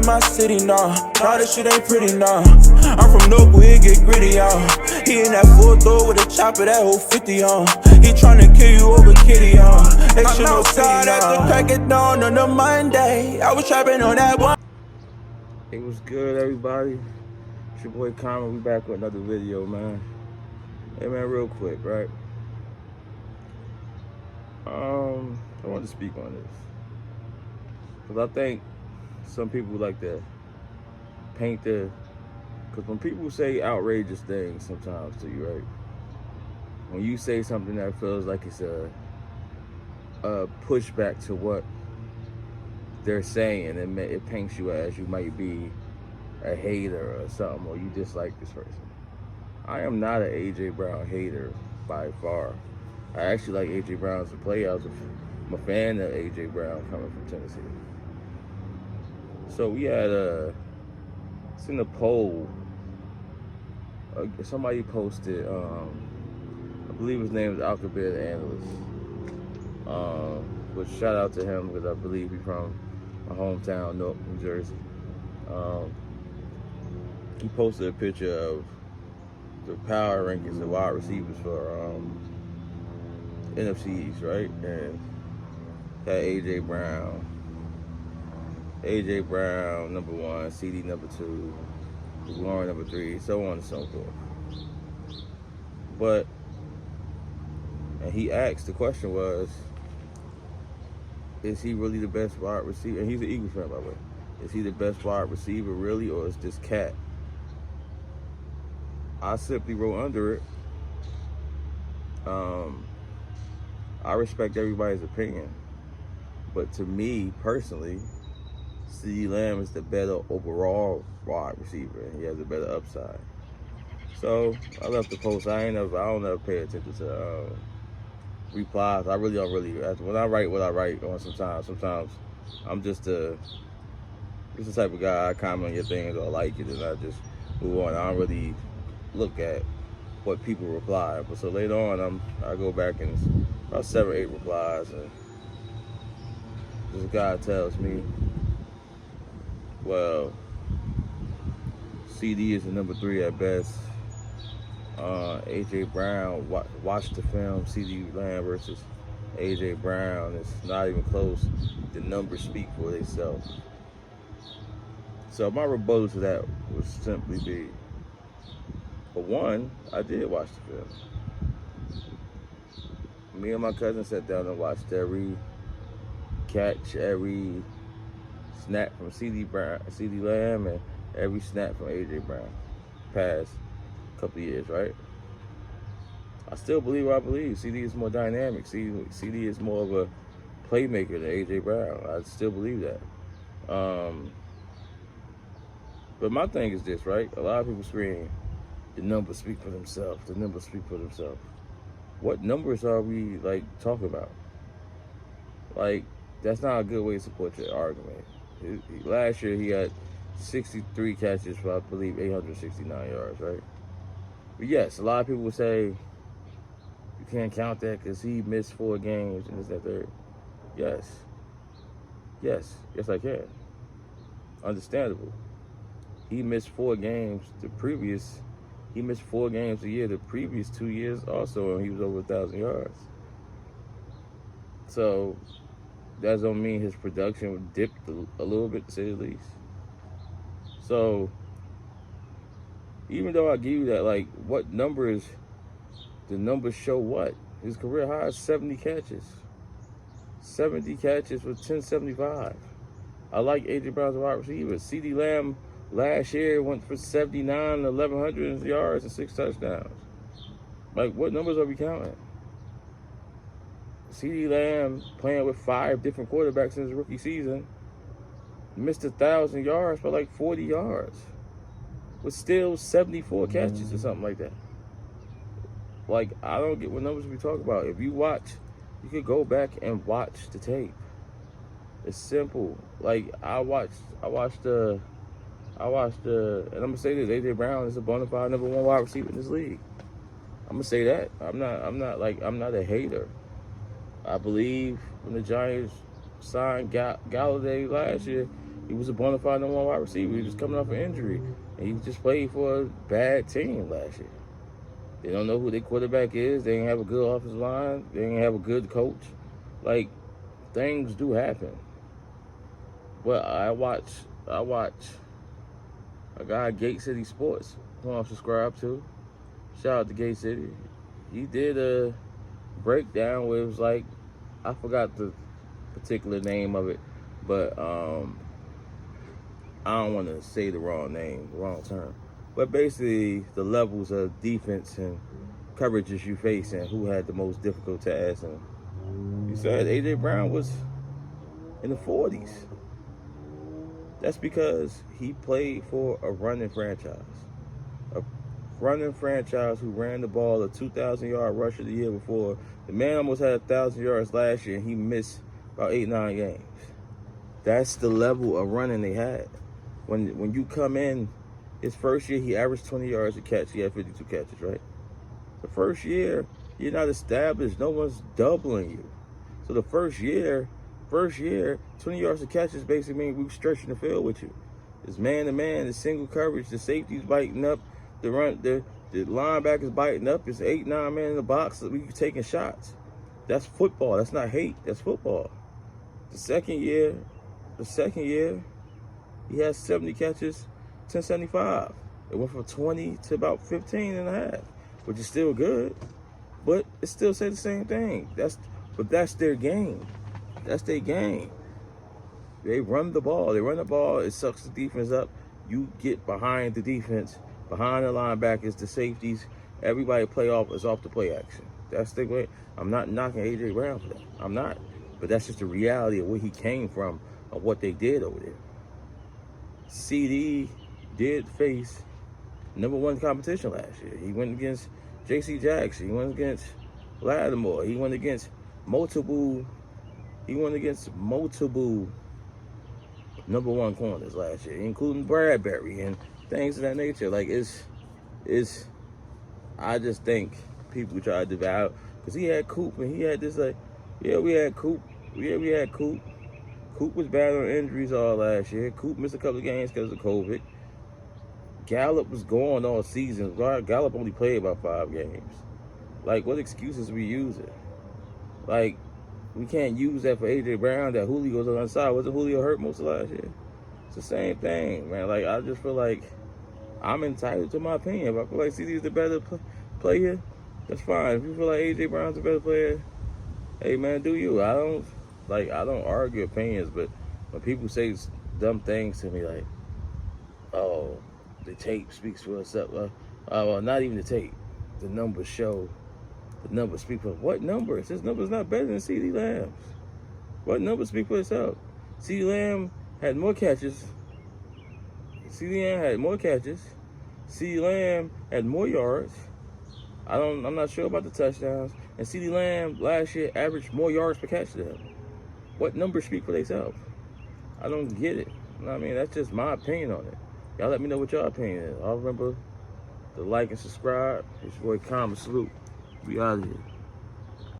in my city now. Nah, this shit ain't pretty now. I'm from local, it get gritty, y'all. He in that full throw with a chopper, that whole 50 on. He tryna kill you over kitty, on. I'm outside at the crack of dawn on the Monday. I was trapping on that one. It was good, everybody. It's your boy Common. We back with another video, man. Hey, man, real quick, right? I want to speak on this because I think some people like to paint the. Because when people say outrageous things sometimes to you, right? When you say something that feels like it's a pushback to what they're saying, and it paints you as you might be a hater or something, or you dislike this person. I am not an A.J. Brown hater by far. I actually like A.J. Brown as a player. I'm a fan of A.J. Brown coming from Tennessee. So we had seen a poll. Somebody posted, I believe his name is Alcabet Analyst. But shout out to him because I believe he's from my hometown, Newark, New Jersey. He posted a picture of the power rankings of wide receivers for NFC East, right? And had A.J. Brown, number 1, CD number 2, Warren number 3, so on and so forth. But, and he asked, the question was, is he really the best wide receiver? And he's an Eagles fan, by the way. Is he the best wide receiver really, or is this cat? I simply wrote under it, I respect everybody's opinion, but to me personally, CeeDee Lamb is the better overall wide receiver, and he has a better upside. So I left the post. I don't ever pay attention to replies. I really don't when I write what I write on sometimes I'm just the type of guy. I comment on your things or like it and I just move on. I don't really look at what people reply. But so later on I go back and it's about 7 or 8 replies, and this guy tells me, well, CD is the number 3 at best. A.J. Brown, watch the film CeeDee Lamb versus A.J. Brown. It's not even close. The numbers speak for themselves. So my rebuttal to that would simply be, for one, I did watch the film. Me and my cousin sat down and watched every catch, every snap from CeeDee Lamb, and every snap from A.J. Brown past couple of years, right? I still believe what I believe. CD is more dynamic. CD is more of a playmaker than A.J. Brown. I still believe that. But my thing is this, right? A lot of people scream, the numbers speak for themselves. The numbers speak for themselves. What numbers are we, talking about? That's not a good way to support your argument. Last year, he had 63 catches for, I believe, 869 yards, right? But yes, a lot of people will say, you can't count that because he missed 4 games and this, that, third. Yes, I can. Understandable. He missed 4 games he missed 4 games a year the previous 2 years also, and he was over 1,000 yards. So that don't mean his production dipped a little bit, to say the least. So even though I give you that, what numbers, the numbers show what? His career high is 70 catches. 70 catches with 1075. I like A.J. Brown's wide receiver. CeeDee Lamb last year went for 79, 1,100 yards and 6 touchdowns. What numbers are we counting? CeeDee Lamb playing with 5 different quarterbacks in his rookie season missed 1,000 yards by 40 yards. With still 74 catches or something like that. I don't get what numbers we talk about. If you watch, you could go back and watch the tape. It's simple. I watched the, and I'm gonna say this: A.J. Brown is a bona fide number 1 wide receiver in this league. I'm gonna say that. I'm not a hater. I believe when the Giants signed Galladay last year, He was a bona fide number 1 wide receiver. He was coming off an injury, and he just played for a bad team last year. They don't know who their quarterback is. They didn't have a good offensive line. They didn't have a good coach. Like, things do happen. But I watch a guy, Gate City Sports, who I'm subscribed to. Shout out to Gate City. He did a breakdown where it was like, I forgot the particular name of it, but I don't want to say the wrong term. But basically, the levels of defense and coverages you face and who had the most difficult tasks. And he said A.J. Brown was in the 40s. That's because he played for a running franchise. A running franchise who ran the ball, a 2,000-yard rusher the year before. The man almost had 1,000 yards last year, and he missed about 8-9 games. That's the level of running they had. When you come in, his first year, he averaged 20 yards a catch. He had 52 catches, right? The first year, you're not established. No one's doubling you. So the first year, 20 yards a catch is basically mean we were stretching the field with you. It's man-to-man, it's single coverage, the safety's biting up, the linebacker's biting up, it's 8-9 men in the box, we taking shots. That's football. That's not hate. That's football. The second year, he has 70 catches, 1075. It went from 20 to about 15 and a half, which is still good, but it still say the same thing. But that's their game. That's their game. They run the ball. It sucks the defense up. You get behind the defense, behind the linebackers, the safeties. Everybody is off the play action. That's the way. I'm not knocking A.J. Brown for that. I'm not. But that's just the reality of where he came from, of what they did over there. CD did face number 1 competition last year. He went against J.C. Jackson. He went against Lattimore. He went against multiple number 1 corners last year, including Bradbury and things of that nature. Like, I just think people try to devalue, because he had Coop, and he had this, like, we had Coop. Coop was battling injuries all last year. Coop missed a couple of games because of COVID. Gallup was gone all season. Gallup only played about 5 games. Like, what excuses we using? Like, we can't use that for A.J. Brown, that Julio's on the side. Wasn't Julio hurt most of last year? It's the same thing, man. Like, I just feel like I'm entitled to my opinion. If I feel like CD's the better player, that's fine. If you feel like A.J. Brown's the better player, hey, man, do you. I don't argue opinions, but when people say dumb things to me, like, oh, the tape speaks for itself. Well, not even the tape. The numbers show. The numbers speak for what numbers? His numbers not better than CeeDee Lamb's. What numbers speak for itself? CeeDee Lamb had more catches. CeeDee Lamb had more catches. CeeDee Lamb had more yards. I'm not sure about the touchdowns. And CeeDee Lamb last year averaged more yards per catch than him. What numbers speak for themselves? I don't get it. You know what I mean? That's just my opinion on it. Y'all let me know what your opinion is. I'll remember to like and subscribe. It's your boy Common Salute. We out of here.